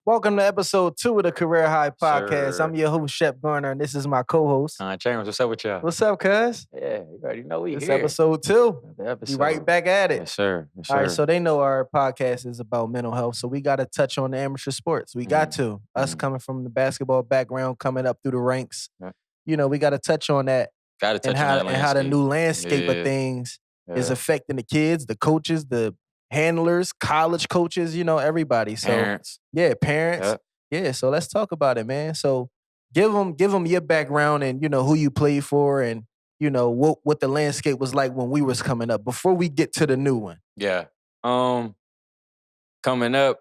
Welcome to episode 2 of the Career High Podcast. Sir. I'm your host, Shep Garner, and this is my co-host. James, what's up with y'all? What's up, cuz? Yeah, you already know we This here. episode 2. The episode. We right back at it. Yes, sir. Yes, sir. All right, so they know our podcast is about mental health, so we got to touch on the amateur sports. We got to. Us coming from the basketball background, coming up through the ranks. Yeah. You know, we got to touch on that. Got to touch and on that and how the new landscape of things is affecting the kids, the coaches, the handlers, college coaches, you know, everybody. So parents. Yeah, parents. Yep. Yeah, so let's talk about it, man. So give them your background and, you know, who you played for and, you know, what the landscape was like when we was coming up before we get to the new one. Yeah. Coming up,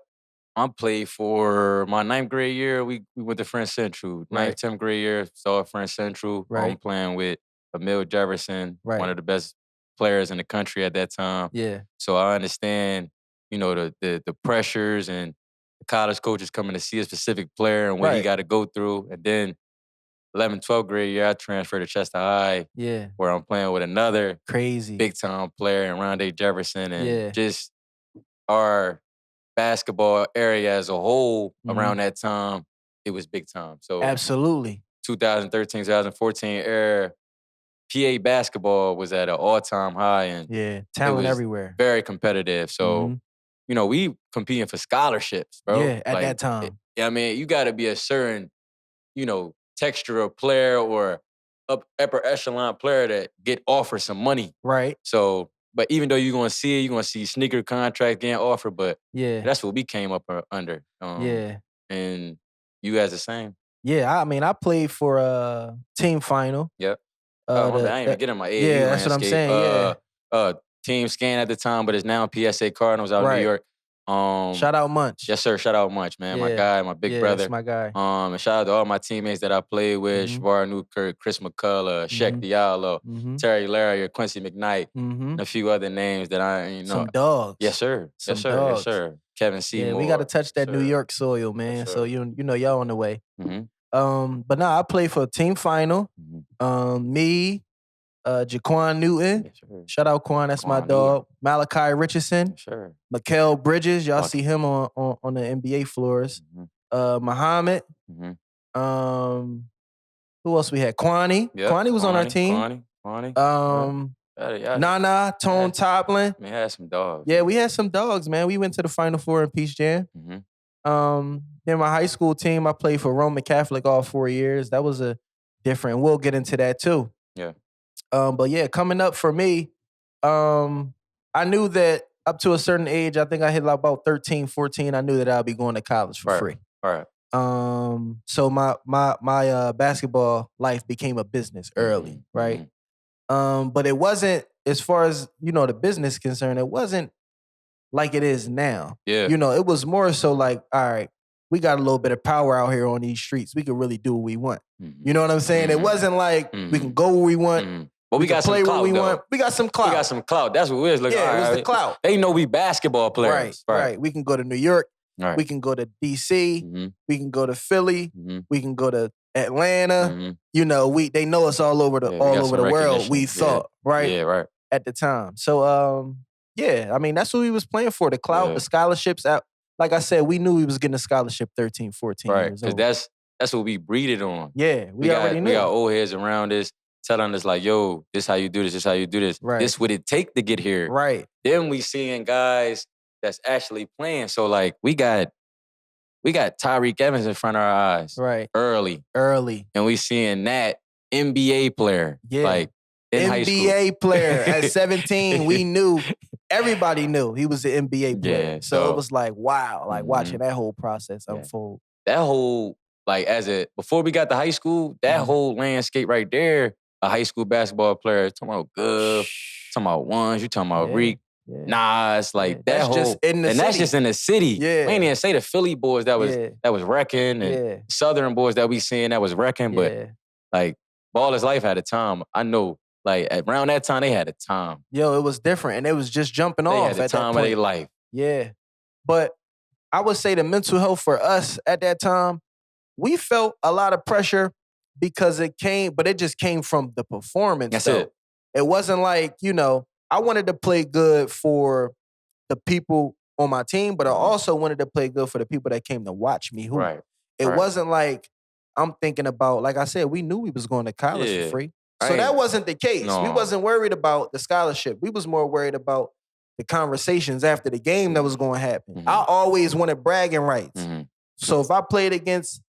I played for my 9th grade year. We went to French Central. 9th, 10th grade year, saw French Central. Right. I'm playing with Emil Jefferson, one of the best players in the country at that time. Yeah. So I understand, you know, the pressures and the college coaches coming to see a specific player and what he got to go through. And then 11th, 12th grade year, I transferred to Chester High. Yeah. Where I'm playing with another crazy big-time player in Rondé Jefferson. And just our basketball area as a whole around that time, it was big time. So absolutely. 2013, 2014 era, PA basketball was at an all-time high. And talent everywhere. Very competitive. So, you know, we competing for scholarships, bro. Yeah, at that time. I mean, you got to be a certain, you know, texture of player or upper echelon player to get offered some money. Right. So, but even though you're going to see sneaker contract getting offered, but that's what we came up under. And you guys the same? Yeah, I mean, I played for team final. Yep. I ain't even getting my AAU Yeah, that's what I'm saying, Team Scan at the time, but it's now PSA Cardinals out in New York. Shout out Munch. Yes, sir. Shout out Munch, man. My guy, my big brother. That's my guy. And shout out to all my teammates that I played with: Shavar Newkirk, Chris McCullough, Shaq Diallo, Terry Larrier, Quincy McKnight, and a few other names that I know. Some dogs. Yes, sir. Some yes, sir. dogs. Yes, sir. Kevin Seymour. Yeah, we got to touch that New York soil, man. Yes, so you know y'all on the way. Mm-hmm. But now I played for team final. Me. Jaquan Newton. Yes, sir. Shout out Quan, that's my dog. Malachi Richardson. Yes, sir. Mikael Bridges, y'all see him on the NBA floors. Muhammad. Who else we had? Kwani. Yep. Kwani was on our team. Kwani. Nana, Tone Toplin. We had some dogs. Yeah, we had some dogs, man. We went to the Final Four in Peach Jam. Then my high school team, I played for Roman Catholic all 4 years. That was a different, we'll get into that too. Yeah. But yeah, coming up for me, I knew that up to a certain age, I think I hit like about 13, 14, I knew that I'd be going to college for free. All right. So my basketball life became a business early, right? But it wasn't, as far as, you know, the business is concerned, it wasn't like it is now. Yeah. You know, it was more so like, all right, we got a little bit of power out here on these streets. We can really do what we want. You know what I'm saying? It wasn't like we can go where we want. But we got some play clout, what we though. want. We got some clout. We got some clout. That's what we was looking. Yeah, it was right. the clout. They know we basketball players. Right. We can go to New York. Right. We can go to DC. We can go to Philly. We can go to Atlanta. You know, they know us all over the world. We thought, right? Yeah, right. At the time. So yeah, I mean, that's what we was playing for. The clout, the scholarships. Like I said, we knew we was getting a scholarship 13, 14 years old. Because that's what we breeded on. Yeah, we already knew. We got old heads around us telling us like, yo, this how you do this, this how you do this. Right. This what it take to get here. Right. Then we seeing guys that's actually playing. So like we got Tyreek Evans in front of our eyes. Right. Early. And we seeing that NBA player. Yeah. Like in high school. NBA player at 17, we knew, everybody knew he was an NBA player. Yeah, so it was like, wow, like watching that whole process unfold. That whole, like before we got to high school, that whole landscape right there, a high school basketball player, talking about Gov, talking about Ones, you talking about Reek, Nas, like that that's whole, just in the and city. that's just in the city. Yeah. We ain't even say the Philly boys that was wrecking, and Southern boys that we seeing that was wrecking, but like Baller's Life had a time. I know, like around that time they had a time. Yo, it was different, and it was just jumping They off had the at time that of point. their life. Yeah, but I would say the mental health for us at that time, we felt a lot of pressure because it just came from the performance. That's though. it. It wasn't like, you know, I wanted to play good for the people on my team, but I also wanted to play good for the people that came to watch me hoop. Right. It wasn't like I'm thinking about, like I said, we knew we was going to college for free. So that wasn't the case. No. We wasn't worried about the scholarship. We was more worried about the conversations after the game that was going to happen. I always wanted bragging rights. So if I played against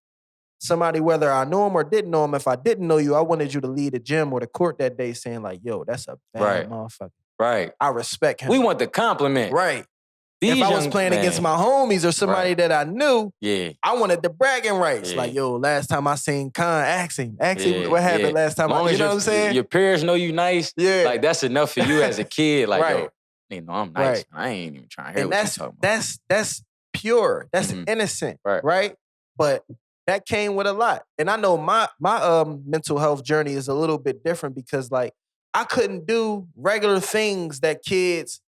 somebody, whether I knew him or didn't know him, if I didn't know you, I wanted you to lead the gym or the court that day saying like, yo, that's a bad motherfucker. Right. I respect him. We want the compliment. Right. These if I was playing against my homies or somebody that I knew, I wanted the bragging rights. Like, yo, last time I seen Khan, ask him what happened last time. You know what I'm saying? Your peers know you nice. Yeah. Like, that's enough for you as a kid. Like, yo, you know, I'm nice. I ain't even trying to hear what you talking about. That's pure. That's innocent. Right? But that came with a lot. And I know my mental health journey is a little bit different because, like, I couldn't do regular things that kids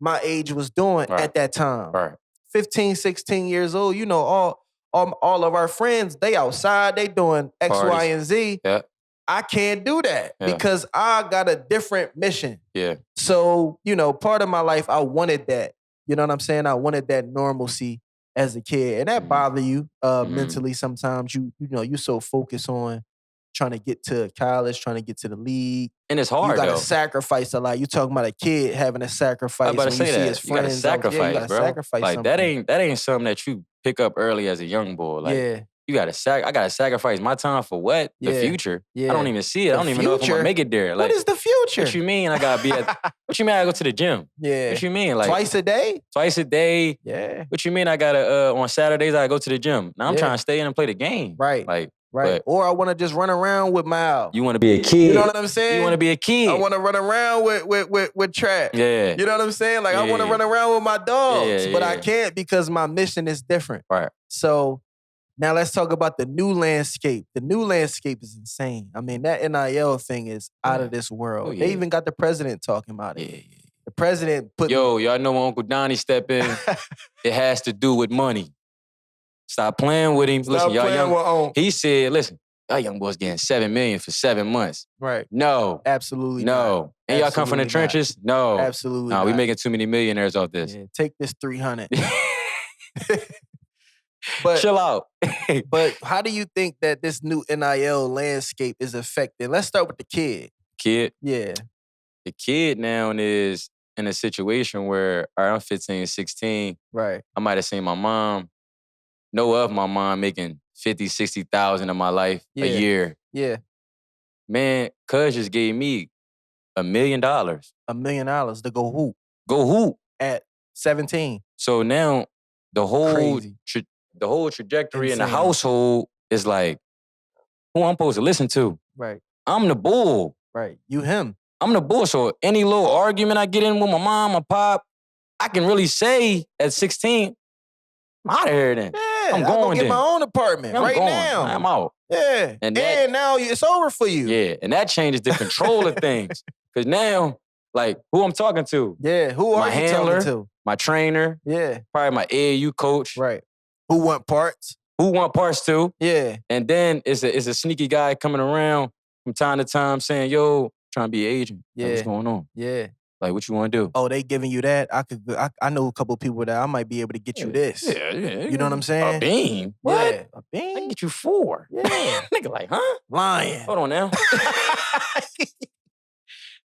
my age was doing at that time. 15, 16 years old, you know, all of our friends, they outside, they doing X, Parties. Y, and Z. Yeah. I can't do that because I got a different mission. Yeah. So, you know, part of my life, I wanted that. You know what I'm saying? I wanted that normalcy as a kid. And that bother you mentally sometimes. You know, you so focused on trying to get to college, trying to get to the league. And it's hard, You gotta though. sacrifice a lot. You talking about a kid having to sacrifice I'm about to when say you see that. his You gotta friends. sacrifice, you gotta bro. sacrifice like, something. that ain't something that you pick up early as a young boy. Like, you gotta I gotta sacrifice my time for what? The future. I don't even see it. I don't even know if I'm gonna make it there. Like, what is the future? What you mean I gotta be at what you mean I gotta go to the gym? Yeah. What you mean? Like, twice a day? Twice a day. Yeah. What you mean I gotta on Saturdays I gotta go to the gym? Now I'm trying to stay in and play the game. Right. Like, right. Or I wanna just run around with Mal. You wanna be a kid. You know what I'm saying? You wanna be a kid. I wanna run around with Trap. Yeah. You know what I'm saying? Like, I wanna run around with my dogs, but I yeah. can't because my mission is different. Right. So now let's talk about the new landscape. The new landscape is insane. I mean, that NIL thing is out of this world. They even got the president talking about it. Yeah. The president put... Yo, y'all know when Uncle Donnie step in, it has to do with money. Stop playing with him. Listen, y'all young. He said, listen, y'all young boys getting $7 million for 7 months. Right. No. Absolutely no. not. And y'all come from the trenches? No. Absolutely not. We making too many millionaires off this. Yeah, take this 300. But, chill out. But how do you think that this new NIL landscape is affecting? Let's start with the kid. Kid? Yeah. The kid now is in a situation where, all right, I'm 15, 16. Right. I might have seen my mom, know of my mom making 50, 60,000 in my life a year. Yeah. Man, cuz just gave me $1 million. $1 million to go hoop. Go hoop. At 17. So now the whole trajectory in the household is like, who I'm supposed to listen to? Right. I'm the bull. Right. You him. I'm the bull. So any little argument I get in with my mom, my pop, I can really say at 16, I'm out of here then. Yeah, I'm going get my own apartment right now. I'm out. Yeah. And now it's over for you. Yeah. And that changes the control of things. Because now, like, who I'm talking to? Yeah. Who are you talking to? My trainer. Yeah. Probably my AAU coach. Right. Who want parts? Who want parts too? Yeah. And then it's a sneaky guy coming around from time to time saying, yo, trying to be an agent. Yeah. Like, what's going on? Yeah. Like, what you want to do? Oh, they giving you that? I know a couple of people that I might be able to get you this. Yeah. You know what I'm saying? A beam? What? Yeah. A beam? I can get you 4. Yeah. Nigga like, huh? Lying. Hold on now.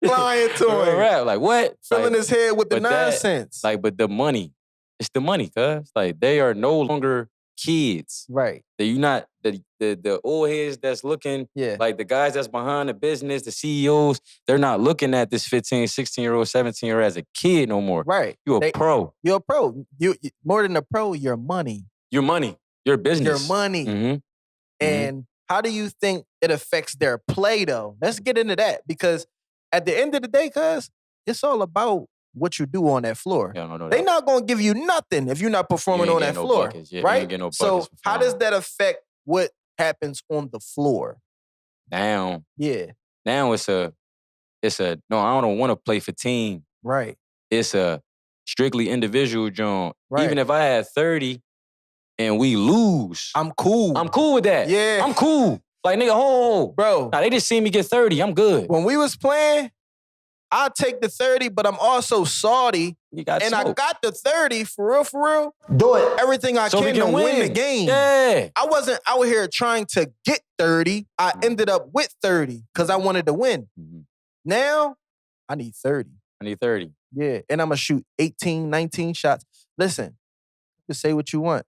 Lying to him. Right. Like, what? Filling like, his head with the nonsense. But the money. It's the money, cuz. Like, they are no longer kids. Right. That you not, the old heads that's looking, like the guys that's behind the business, the CEOs, they're not looking at this 15, 16-year-old, 17-year-old as a kid no more. Right. You're a pro. You're a pro. You more than a pro, you're money. Your money. Your business. Your money. Mm-hmm. And how do you think it affects their play, though? Let's get into that. Because at the end of the day, cuz, it's all about what you do on that floor. Yeah, no, they're not going to give you nothing if you're not performing on that floor. Right? So how does that affect what happens on the floor? Now. Yeah. Now it's a no, I don't want to play for team. Right. It's a strictly individual joint. Right. Even if I had 30 and we lose. I'm cool. I'm cool with that. Yeah. I'm cool. Like, nigga, bro. Now, they just seen me get 30. I'm good. When we was playing, I'll take the 30, but I'm also salty. You got and smoke. I got the 30 for real. Do it everything I So we can to can win the win. game. Yeah. I wasn't out here trying to get 30. I ended up with 30 because I wanted to win. Now, I need 30. I need 30. Yeah, and I'm going to shoot 18, 19 shots. Listen, you can say what you want.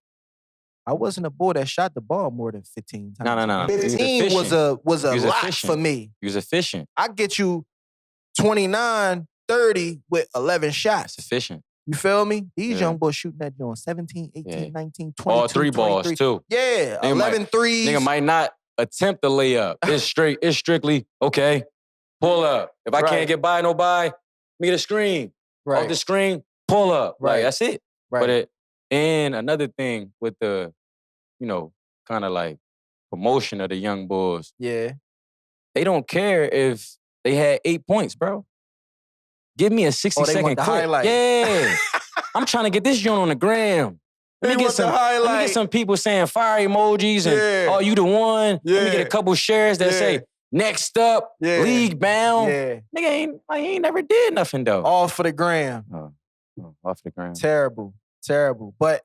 I wasn't a boy that shot the ball more than 15 times. No. 15 was a lot efficient. for me. He was efficient. I get you 29, 30 with 11 shots. That's efficient. You feel me? These young boys shooting that joint 17, 18, 19, 22, All 3 balls 23. too. Yeah, Nigga 11 threes. Nigga might not attempt the layup. It's strictly, okay, pull up. If I can't get by nobody, me the screen. Off the screen, pull up. Like, that's it. Right. And another thing with the, kind of like promotion of the young boys. Yeah. They don't care if they had 8 points, bro. Give me a 60-second want the clip. highlight. Yeah. I'm trying to get this joint on the gram. Let me get some people saying fire emojis and, oh, you the one. Let me get a couple shares that say, next up, league bound. Yeah. Nigga he ain't never did nothing, though. All for the gram. Off the gram. Terrible. But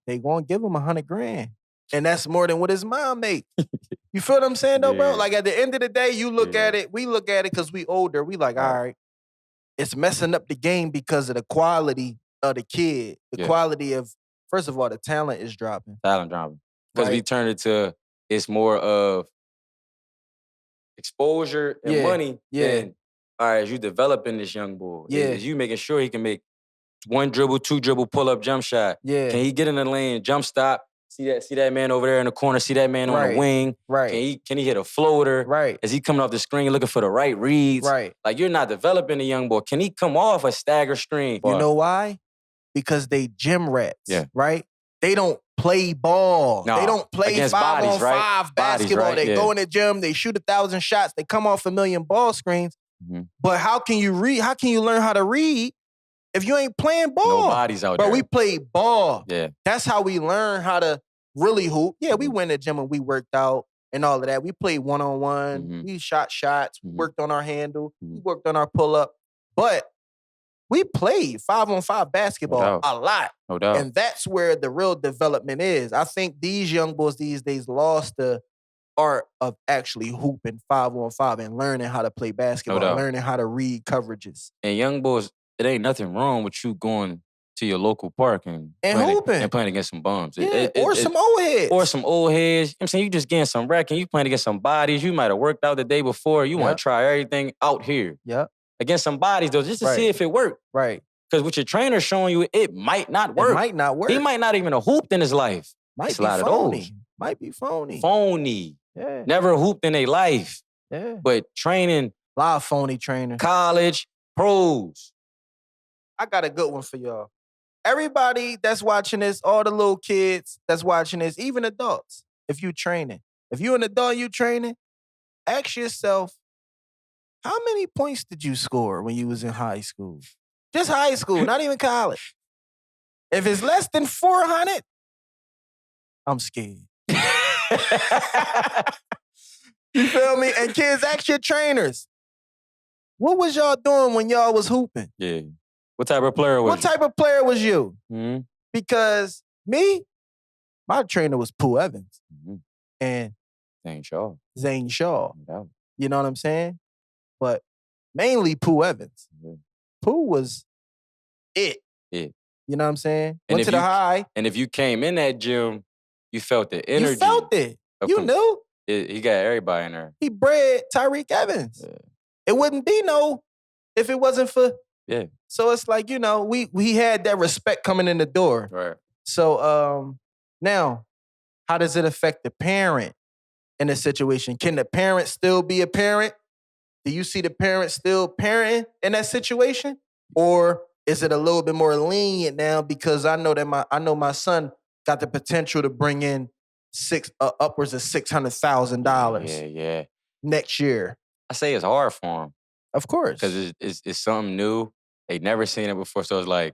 they won't give him $100,000. And that's more than what his mom make. You feel what I'm saying, though, bro? Like, at the end of the day, you look at it, we look at it because we older. We like, all right, it's messing up the game because of the quality of the kid. The quality of, first of all, the talent is dropping. Because we turned it to, it's more of exposure and money than, all right, you developing this young boy. Is you making sure he can make 1 dribble, 2 dribble, pull up, jump shot. Yeah. Can he get in the lane, jump stop? See that man over there in the corner. See that man on the wing. Right. Can he hit a floater? Right. Is he coming off the screen looking for the right reads? Right. Like, you're not developing a young boy. Can he come off a stagger screen? You know why? Because they gym rats. Yeah. Right? They don't play ball. No, they don't play against 5-on-5 bodies, basketball. right? They go in the gym, they shoot 1,000 shots, they come off 1,000,000 ball screens. But how can you read? How can you learn how to read if you ain't playing ball? No bodies out there. But we play ball. Yeah. That's how we learn how to really hoop. Yeah, we went to the gym and we worked out and all of that. We played one-on-one. We shot shots. We worked on our handle. We worked on our pull-up. But we played 5-on-5 basketball a lot. No doubt. And that's where the real development is. I think these young boys these days lost the art of actually hooping 5-on-5 and learning how to play basketball, learning how to read coverages. And young boys, it ain't nothing wrong with you going to your local park and hooping. And playing against some bums. Or some old heads. Or some old heads. You know what I'm saying? You just getting some wreck and you playing against some bodies. You might have worked out the day before. You want to try everything out here. Yep. Against some bodies, though, just to see if it worked. Right. Because what your trainer's showing you, it might not work. It might not work. He might not even have hooped in his life. Might it's be a lot phony. of those. Might be phony. Phony. Yeah. Never hooped in their life. Yeah. But training. A lot of phony trainers. College, pros. I got a good one for y'all. Everybody that's watching this, all the little kids that's watching this, even adults, if you training. If you an adult, you training, ask yourself, how many points did you score when you was in high school? Just high school, not even college. If it's less than 400, I'm scared. You feel me? And kids, ask your trainers, what was y'all doing when y'all was hooping? Yeah. What type of player was you? What type of player was you? Mm-hmm. Because my trainer was Pooh Evans. Mm-hmm. And Zane Shaw. Yeah. You know what I'm saying? But mainly Pooh Evans. Mm-hmm. Pooh was it. Yeah. You know what I'm saying? Went to the high. And if you came in that gym, you felt the energy. You felt it. You knew. He got everybody in there. He bred Tyreek Evans. Yeah. It wouldn't be if it wasn't for... Yeah. So it's like, we had that respect coming in the door. Right. So now, how does it affect the parent in a situation? Can the parent still be a parent? Do you see the parent still parenting in that situation? Or is it a little bit more lenient now because I know my son got the potential to bring in upwards of $600,000 next year? I say it's hard for him. Of course. Because it's something new. They never seen it before. So it's like,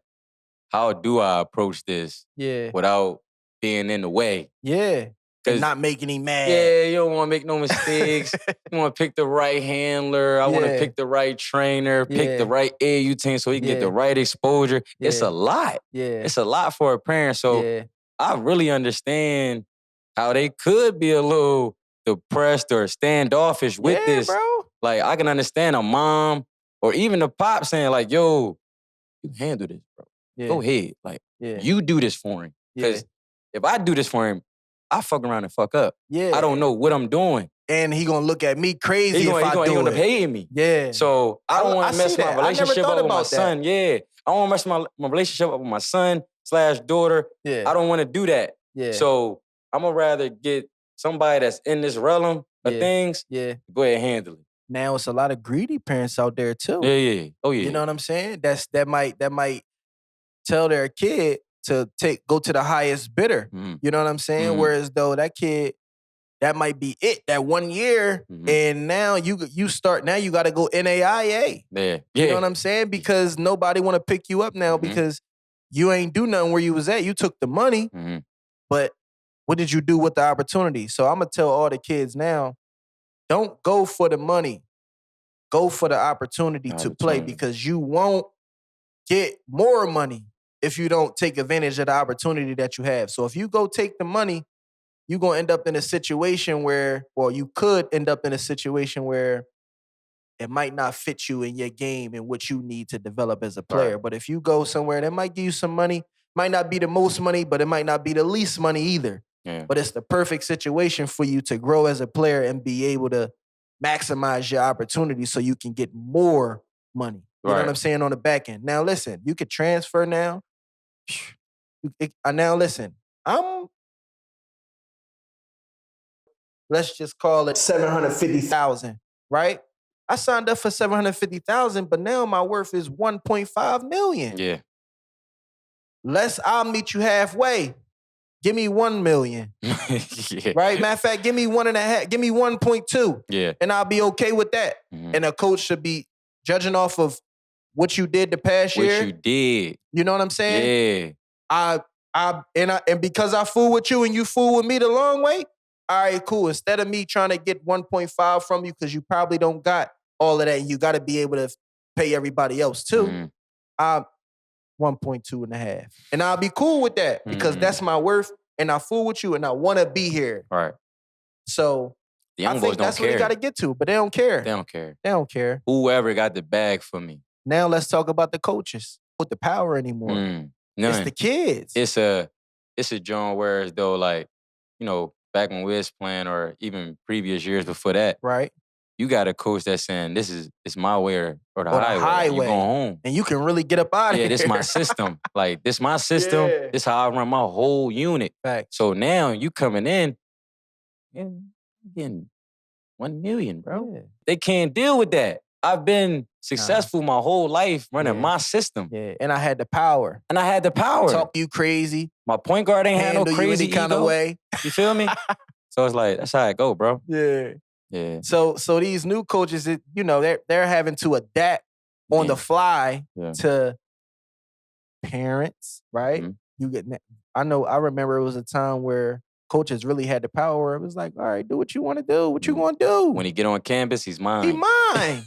how do I approach this without being in the way? Yeah. And not making him mad. Yeah, you don't want to make no mistakes. You want to pick the right handler. I want to pick the right trainer, pick the right AU team so he can get the right exposure. It's a lot. It's a lot for a parent. So I really understand how they could be a little depressed or standoffish with this. Bro. Like, I can understand a mom or even the pop saying, like, yo, you handle this, bro. Go ahead. Like, you do this for him. Because if I do this for him, I fuck around and fuck up. I don't know what I'm doing. And he gonna look at me crazy if I do it. He gonna pay me. So I don't want to mess my relationship up with my son. I don't want to mess my relationship up with my son/daughter. I don't want to do that. So I'm gonna rather get somebody that's in this realm of things. Go ahead and handle it. Now it's a lot of greedy parents out there too. Oh yeah. You know what I'm saying? That might tell their kid to go to the highest bidder. You know what I'm saying? Whereas though that kid, that might be it, that 1 year, and now you got to go NAIA. You know what I'm saying? Because nobody want to pick you up now because you ain't do nothing where you was at. You took the money, but what did you do with the opportunity? So I'm gonna tell all the kids now, don't go for the money. Go for the opportunity to play because you won't get more money if you don't take advantage of the opportunity that you have. So if you go take the money, you're going to end up in a situation where, well, you could end up in a situation where it might not fit you in your game and what you need to develop as a player. Right. But if you go somewhere that might give you some money, might not be the most money, but it might not be the least money either. But it's the perfect situation for you to grow as a player and be able to maximize your opportunity so you can get more money. You know what I'm saying, on the back end. Now, listen, you could transfer now. Now, listen, let's just call it $750,000, right? I signed up for $750,000, but now my worth is $1.5 million. I'll meet you halfway. Give me $1 million. Right? Matter of fact, give me 1.5, give me 1.2. And I'll be okay with that. And a coach should be judging off of what you did the past year. What you did. You know what I'm saying? And because I fool with you and you fool with me the long way, all right, cool. Instead of me trying to get 1.5 from you because you probably don't got all of that and you got to be able to pay everybody else too, 1.2.5. And I'll be cool with that because that's my worth and I fool with you and I want to be here. Right. So the young I boys think don't that's care. what you got to get to, but they don't care. They don't care. They don't care. Whoever got the bag for me. Now let's talk about the coaches. With the power anymore. None. It's the kids. It's a John where as though like, you know, back when we was playing or even previous years before that. Right. You got a coach that's saying, it's my way or the highway. You going home. And you can really get up out of here. Yeah, this my system. Like, this my system. Yeah. This how I run my whole unit. Fact. So now you coming in and getting 1 million, bro. Yeah. They can't deal with that. I've been successful my whole life running my system. Yeah, and I had the power. Talk you crazy. My point guard ain't had no crazy you any kind of way. You feel me? So it's like, that's how it go, bro. Yeah. Yeah. So these new coaches, they're having to adapt on the fly to parents, right? I remember it was a time where coaches really had the power. It was like, all right, do what you want to do. What you gonna do? When he get on campus, he's mine. He mine.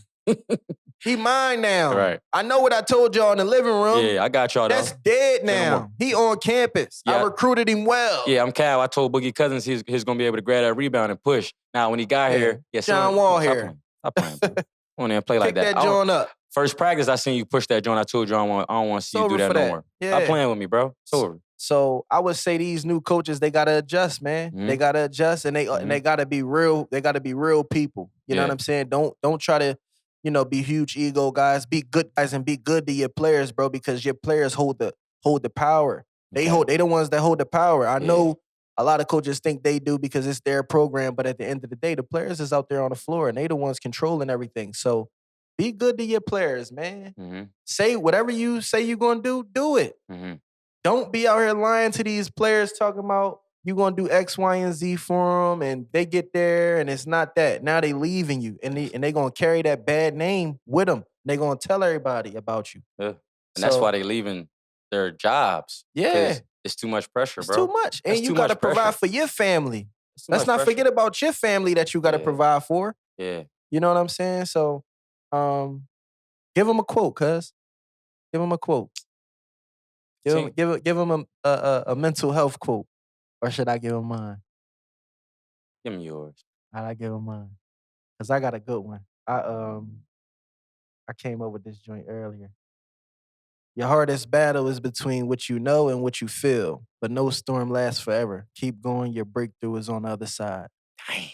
He mine now. Right. I know what I told y'all in the living room. Yeah, I got y'all. That's dead now. He on campus. I recruited him well. Yeah, I'm Cal. I told Boogie Cousins he's gonna be able to grab that rebound and push. Now when he got here, John Wall here. Stop playing. Come on there and play like that. Pick that joint up. First practice, I seen you push that joint. I told you I don't want to see you do that no more. Stop playing with me, bro. It's over. So I would say these new coaches, they gotta adjust, man. They gotta adjust, and they gotta be real. They gotta be real people. You know what I'm saying? Don't try to, be huge ego guys. Be good guys and be good to your players, bro. Because your players hold the power. They the ones that hold the power. I know a lot of coaches think they do because it's their program, but at the end of the day, the players is out there on the floor and they the ones controlling everything. So be good to your players, man. Say whatever you say you're gonna do it. Don't be out here lying to these players talking about you gonna do X, Y, and Z for them, and they get there and it's not that. Now they leaving you, and they gonna carry that bad name with them. They gonna tell everybody about you. Yeah. And that's why they leaving their jobs. Yeah. It's too much pressure, bro. It's too much. And you gotta provide for your family. Let's not forget about your family that you got to provide for. Yeah. You know what I'm saying? So, give him a quote, cuz. Give him a quote. Give him a mental health quote. Or should I give him mine? Give him yours. I give him mine. Cause I got a good one. I came up with this joint earlier. Your hardest battle is between what you know and what you feel, but no storm lasts forever. Keep going, your breakthrough is on the other side. Dang.